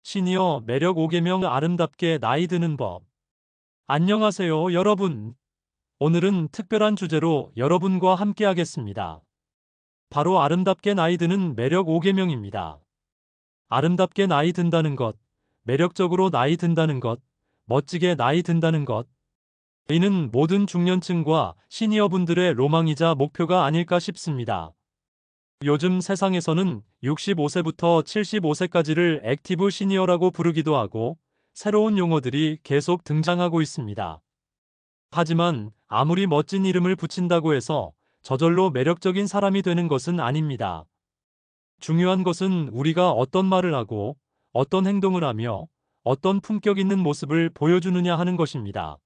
시니어 매력 5계명 아름답게 나이 드는 법. 안녕하세요, 여러분. 오늘은 특별한 주제로 여러분과 함께 하겠습니다. 바로 아름답게 나이 드는 매력 5계명입니다. 아름답게 나이 든다는 것, 매력적으로 나이 든다는 것, 멋지게 나이 든다는 것. 이는 모든 중년층과 시니어분들의 로망이자 목표가 아닐까 싶습니다. 요즘 세상에서는 65세부터 75세까지를 액티브 시니어라고 부르기도 하고 새로운 용어들이 계속 등장하고 있습니다. 하지만 아무리 멋진 이름을 붙인다고 해서 저절로 매력적인 사람이 되는 것은 아닙니다. 중요한 것은 우리가 어떤 말을 하고 어떤 행동을 하며 어떤 품격 있는 모습을 보여주느냐 하는 것입니다.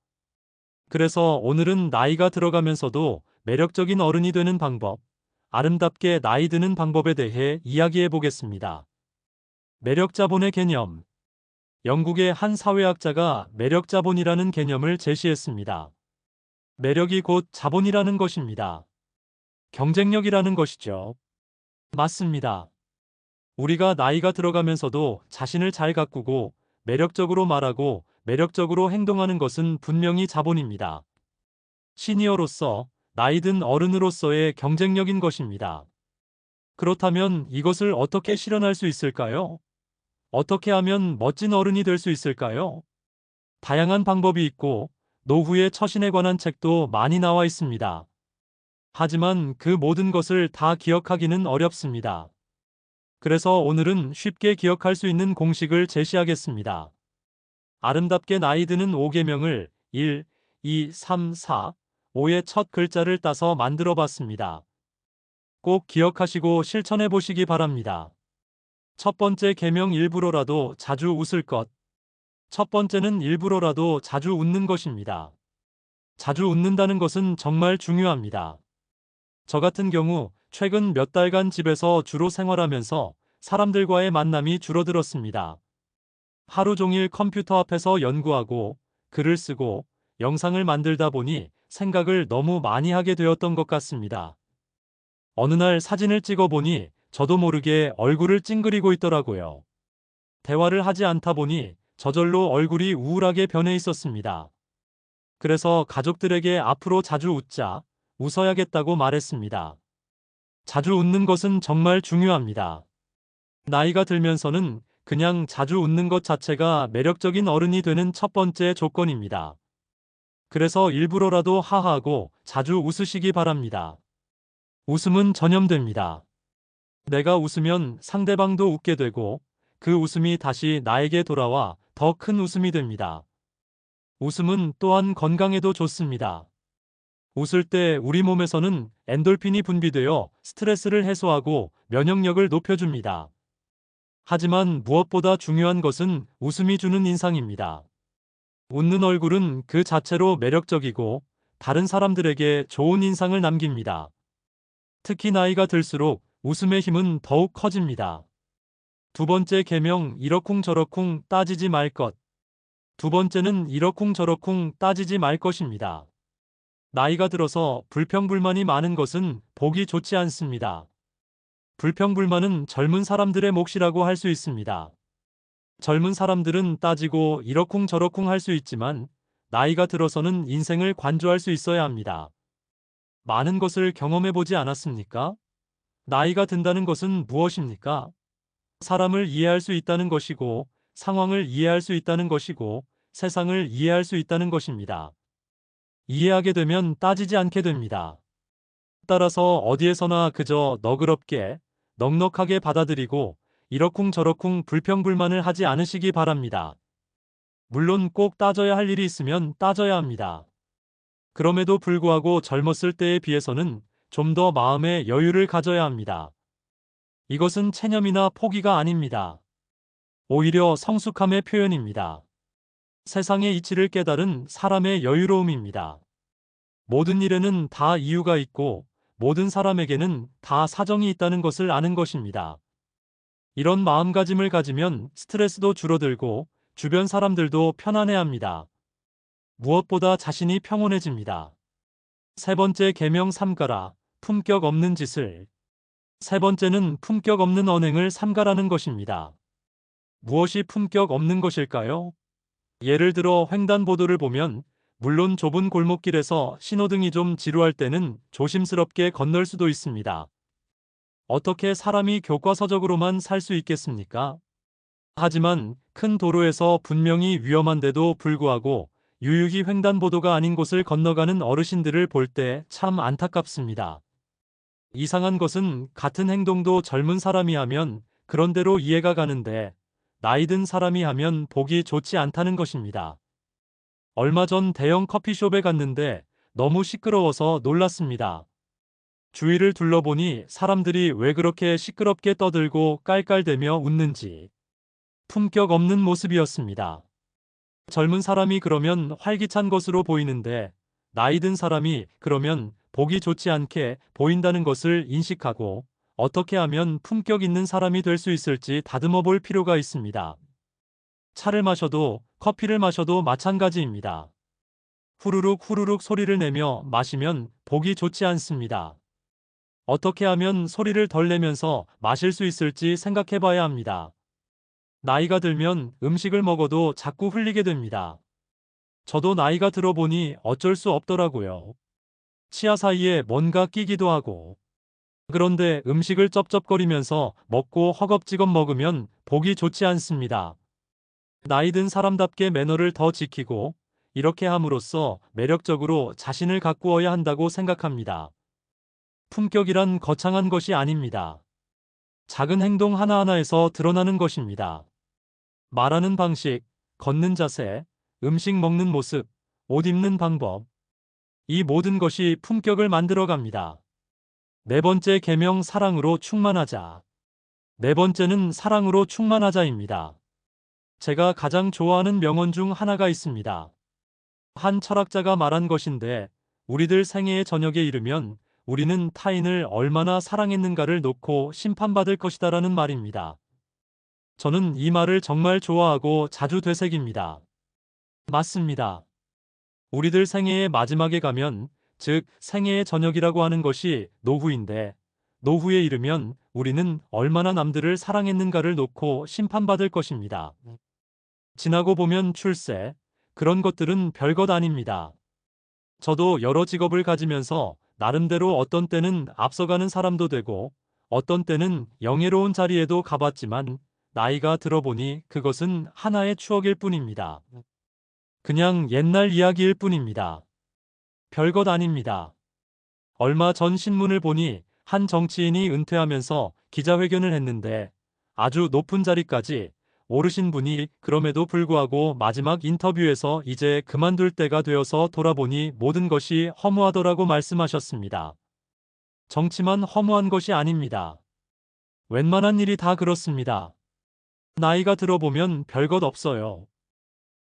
그래서 오늘은 나이가 들어가면서도 매력적인 어른이 되는 방법, 아름답게 나이 드는 방법에 대해 이야기해 보겠습니다. 매력 자본의 개념. 영국의 한 사회학자가 매력 자본이라는 개념을 제시했습니다. 매력이 곧 자본이라는 것입니다. 경쟁력이라는 것이죠. 맞습니다. 우리가 나이가 들어가면서도 자신을 잘 가꾸고 매력적으로 말하고 매력적으로 행동하는 것은 분명히 자본입니다. 시니어로서, 나이 든 어른으로서의 경쟁력인 것입니다. 그렇다면 이것을 어떻게 실현할 수 있을까요? 어떻게 하면 멋진 어른이 될 수 있을까요? 다양한 방법이 있고 노후의 처신에 관한 책도 많이 나와 있습니다. 하지만 그 모든 것을 다 기억하기는 어렵습니다. 그래서 오늘은 쉽게 기억할 수 있는 공식을 제시하겠습니다. 아름답게 나이 드는 5계명을 1, 2, 3, 4, 5의 첫 글자를 따서 만들어 봤습니다. 꼭 기억하시고 실천해 보시기 바랍니다. 첫 번째 계명 일부러라도 자주 웃을 것. 첫 번째는 일부러라도 자주 웃는 것입니다. 자주 웃는다는 것은 정말 중요합니다. 저 같은 경우 최근 몇 달간 집에서 주로 생활하면서 사람들과의 만남이 줄어들었습니다. 하루 종일 컴퓨터 앞에서 연구하고 글을 쓰고 영상을 만들다 보니 생각을 너무 많이 하게 되었던 것 같습니다. 어느 날 사진을 찍어 보니 저도 모르게 얼굴을 찡그리고 있더라고요. 대화를 하지 않다 보니 저절로 얼굴이 우울하게 변해 있었습니다. 그래서 가족들에게 앞으로 자주 웃자, 웃어야겠다고 말했습니다. 자주 웃는 것은 정말 중요합니다. 나이가 들면서는 그냥 자주 웃는 것 자체가 매력적인 어른이 되는 첫 번째 조건입니다. 그래서 일부러라도 하하하고 자주 웃으시기 바랍니다. 웃음은 전염됩니다. 내가 웃으면 상대방도 웃게 되고 그 웃음이 다시 나에게 돌아와 더 큰 웃음이 됩니다. 웃음은 또한 건강에도 좋습니다. 웃을 때 우리 몸에서는 엔돌핀이 분비되어 스트레스를 해소하고 면역력을 높여줍니다. 하지만 무엇보다 중요한 것은 웃음이 주는 인상입니다. 웃는 얼굴은 그 자체로 매력적이고 다른 사람들에게 좋은 인상을 남깁니다. 특히 나이가 들수록 웃음의 힘은 더욱 커집니다. 두 번째 계명 이러쿵저러쿵 따지지 말 것. 두 번째는 이러쿵저러쿵 따지지 말 것입니다. 나이가 들어서 불평불만이 많은 것은 보기 좋지 않습니다. 불평불만은 젊은 사람들의 몫이라고 할 수 있습니다. 젊은 사람들은 따지고 이러쿵저러쿵 할 수 있지만 나이가 들어서는 인생을 관조할 수 있어야 합니다. 많은 것을 경험해 보지 않았습니까? 나이가 든다는 것은 무엇입니까? 사람을 이해할 수 있다는 것이고, 상황을 이해할 수 있다는 것이고, 세상을 이해할 수 있다는 것입니다. 이해하게 되면 따지지 않게 됩니다. 따라서 어디에서나 그저 너그럽게, 넉넉하게 받아들이고 이러쿵저러쿵 불평불만을 하지 않으시기 바랍니다. 물론 꼭 따져야 할 일이 있으면 따져야 합니다. 그럼에도 불구하고 젊었을 때에 비해서는 좀 더 마음의 여유를 가져야 합니다. 이것은 체념이나 포기가 아닙니다. 오히려 성숙함의 표현입니다. 세상의 이치를 깨달은 사람의 여유로움입니다. 모든 일에는 다 이유가 있고 모든 사람에게는 다 사정이 있다는 것을 아는 것입니다. 이런 마음가짐을 가지면 스트레스도 줄어들고 주변 사람들도 편안해합니다. 무엇보다 자신이 평온해집니다. 세 번째 계명 삼가라. 품격 없는 짓을. 세 번째는 품격 없는 언행을 삼가라는 것입니다. 무엇이 품격 없는 것일까요? 예를 들어 횡단보도를 보면 물론 좁은 골목길에서 신호등이 좀 지루할 때는 조심스럽게 건널 수도 있습니다. 어떻게 사람이 교과서적으로만 살 수 있겠습니까? 하지만 큰 도로에서 분명히 위험한데도 불구하고 유유히 횡단보도가 아닌 곳을 건너가는 어르신들을 볼 때 참 안타깝습니다. 이상한 것은 같은 행동도 젊은 사람이 하면 그런대로 이해가 가는데 나이 든 사람이 하면 보기 좋지 않다는 것입니다. 얼마 전 대형 커피숍에 갔는데 너무 시끄러워서 놀랐습니다. 주위를 둘러보니 사람들이 왜 그렇게 시끄럽게 떠들고 깔깔대며 웃는지 품격 없는 모습이었습니다. 젊은 사람이 그러면 활기찬 것으로 보이는데 나이 든 사람이 그러면 보기 좋지 않게 보인다는 것을 인식하고 어떻게 하면 품격 있는 사람이 될 수 있을지 다듬어 볼 필요가 있습니다. 차를 마셔도 커피를 마셔도 마찬가지입니다. 후루룩 후루룩 소리를 내며 마시면 보기 좋지 않습니다. 어떻게 하면 소리를 덜 내면서 마실 수 있을지 생각해 봐야 합니다. 나이가 들면 음식을 먹어도 자꾸 흘리게 됩니다. 저도 나이가 들어보니 어쩔 수 없더라고요. 치아 사이에 뭔가 끼기도 하고. 그런데 음식을 쩝쩝거리면서 먹고 허겁지겁 먹으면 보기 좋지 않습니다. 나이 든 사람답게 매너를 더 지키고 이렇게 함으로써 매력적으로 자신을 가꾸어야 한다고 생각합니다. 품격이란 거창한 것이 아닙니다. 작은 행동 하나하나에서 드러나는 것입니다. 말하는 방식, 걷는 자세, 음식 먹는 모습, 옷 입는 방법. 이 모든 것이 품격을 만들어 갑니다. 네 번째 계명 사랑으로 충만하자. 네 번째는 사랑으로 충만하자입니다. 제가 가장 좋아하는 명언 중 하나가 있습니다. 한 철학자가 말한 것인데 우리들 생애의 저녁에 이르면 우리는 타인을 얼마나 사랑했는가를 놓고 심판받을 것이다라는 말입니다. 저는 이 말을 정말 좋아하고 자주 되새깁니다. 맞습니다. 우리들 생애의 마지막에 가면, 즉 생애의 저녁이라고 하는 것이 노후인데 노후에 이르면 우리는 얼마나 남들을 사랑했는가를 놓고 심판받을 것입니다. 지나고 보면 출세, 그런 것들은 별것 아닙니다. 저도 여러 직업을 가지면서 나름대로 어떤 때는 앞서가는 사람도 되고 어떤 때는 영예로운 자리에도 가봤지만 나이가 들어보니 그것은 하나의 추억일 뿐입니다. 그냥 옛날 이야기일 뿐입니다. 별것 아닙니다. 얼마 전 신문을 보니 한 정치인이 은퇴하면서 기자회견을 했는데 아주 높은 자리까지 오르신 분이 그럼에도 불구하고 마지막 인터뷰에서 이제 그만둘 때가 되어서 돌아보니 모든 것이 허무하더라고 말씀하셨습니다. 정치만 허무한 것이 아닙니다. 웬만한 일이 다 그렇습니다. 나이가 들어보면 별것 없어요.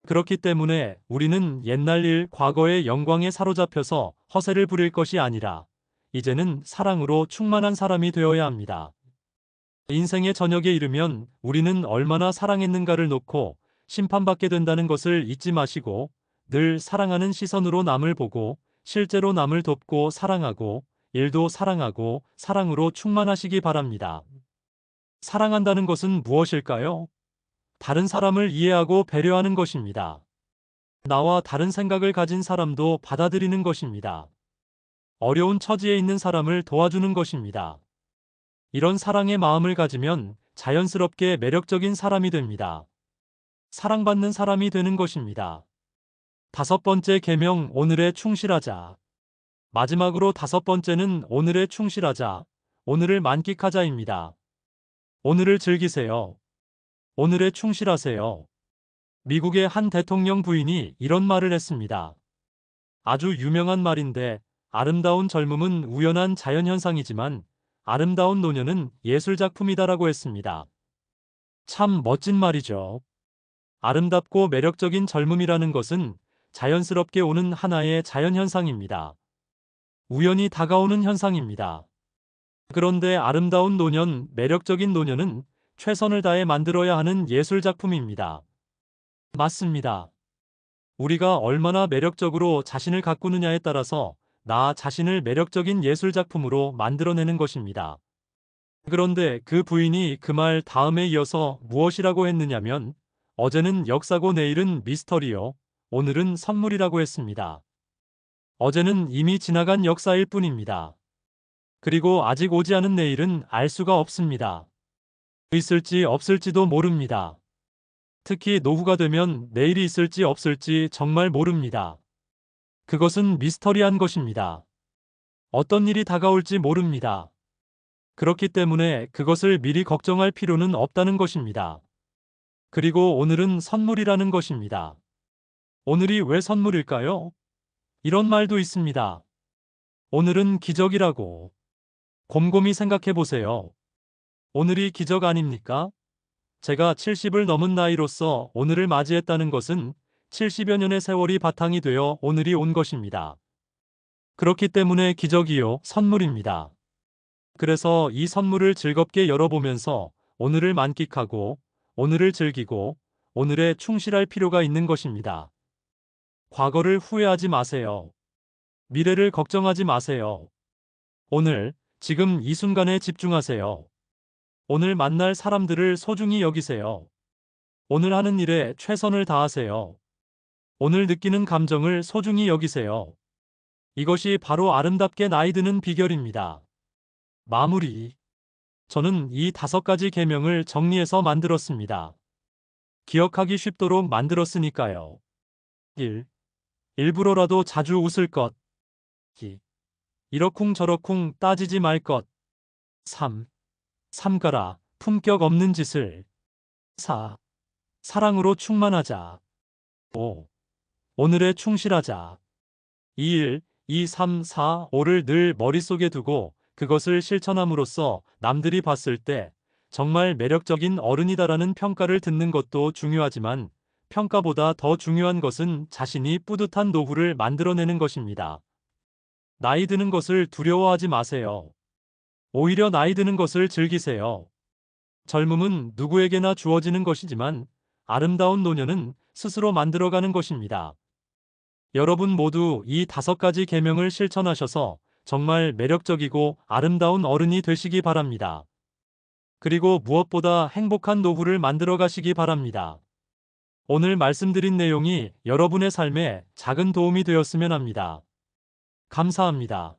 그렇기 때문에 우리는 옛날 일, 과거의 영광에 사로잡혀서 허세를 부릴 것이 아니라 이제는 사랑으로 충만한 사람이 되어야 합니다. 인생의 저녁에 이르면 우리는 얼마나 사랑했는가를 놓고 심판받게 된다는 것을 잊지 마시고 늘 사랑하는 시선으로 남을 보고 실제로 남을 돕고 사랑하고 일도 사랑하고 사랑으로 충만하시기 바랍니다. 사랑한다는 것은 무엇일까요? 다른 사람을 이해하고 배려하는 것입니다. 나와 다른 생각을 가진 사람도 받아들이는 것입니다. 어려운 처지에 있는 사람을 도와주는 것입니다. 이런 사랑의 마음을 가지면 자연스럽게 매력적인 사람이 됩니다. 사랑받는 사람이 되는 것입니다. 다섯 번째 계명 오늘에 충실하자. 마지막으로 다섯 번째는 오늘에 충실하자, 오늘을 만끽하자입니다. 오늘을 즐기세요. 오늘에 충실하세요. 미국의 한 대통령 부인이 이런 말을 했습니다. 아주 유명한 말인데 아름다운 젊음은 우연한 자연현상이지만 아름다운 노년은 예술작품이다라고 했습니다. 참 멋진 말이죠. 아름답고 매력적인 젊음이라는 것은 자연스럽게 오는 하나의 자연현상입니다. 우연히 다가오는 현상입니다. 그런데 아름다운 노년, 매력적인 노년은 최선을 다해 만들어야 하는 예술작품입니다. 맞습니다. 우리가 얼마나 매력적으로 자신을 가꾸느냐에 따라서 나 자신을 매력적인 예술작품으로 만들어내는 것입니다. 그런데 그 부인이 그 말 다음에 이어서 무엇이라고 했느냐면 어제는 역사고 내일은 미스터리요. 오늘은 선물이라고 했습니다. 어제는 이미 지나간 역사일 뿐입니다. 그리고 아직 오지 않은 내일은 알 수가 없습니다. 있을지 없을지도 모릅니다. 특히 노후가 되면 내일이 있을지 없을지 정말 모릅니다. 그것은 미스터리한 것입니다. 어떤 일이 다가올지 모릅니다. 그렇기 때문에 그것을 미리 걱정할 필요는 없다는 것입니다. 그리고 오늘은 선물이라는 것입니다. 오늘이 왜 선물일까요? 이런 말도 있습니다. 오늘은 기적이라고. 곰곰이 생각해 보세요. 오늘이 기적 아닙니까? 제가 70을 넘은 나이로서 오늘을 맞이했다는 것은 70여 년의 세월이 바탕이 되어 오늘이 온 것입니다. 그렇기 때문에 기적이요, 선물입니다. 그래서 이 선물을 즐겁게 열어보면서 오늘을 만끽하고 오늘을 즐기고 오늘에 충실할 필요가 있는 것입니다. 과거를 후회하지 마세요. 미래를 걱정하지 마세요. 오늘, 지금 이 순간에 집중하세요. 오늘 만날 사람들을 소중히 여기세요. 오늘 하는 일에 최선을 다하세요. 오늘 느끼는 감정을 소중히 여기세요. 이것이 바로 아름답게 나이 드는 비결입니다. 마무리. 저는 이 5가지 계명을 정리해서 만들었습니다. 기억하기 쉽도록 만들었으니까요. 1. 일부러라도 자주 웃을 것. 2. 이러쿵저러쿵 따지지 말 것. 3. 삼가라, 품격 없는 짓을. 4. 사랑으로 충만하자. 5. 오늘에 충실하자. 2일, 2, 3, 4, 5를 늘 머릿속에 두고 그것을 실천함으로써 남들이 봤을 때 정말 매력적인 어른이다라는 평가를 듣는 것도 중요하지만 평가보다 더 중요한 것은 자신이 뿌듯한 노후를 만들어내는 것입니다. 나이 드는 것을 두려워하지 마세요. 오히려 나이 드는 것을 즐기세요. 젊음은 누구에게나 주어지는 것이지만 아름다운 노년은 스스로 만들어가는 것입니다. 여러분 모두 이 5가지 계명을 실천하셔서 정말 매력적이고 아름다운 어른이 되시기 바랍니다. 그리고 무엇보다 행복한 노후를 만들어 가시기 바랍니다. 오늘 말씀드린 내용이 여러분의 삶에 작은 도움이 되었으면 합니다. 감사합니다.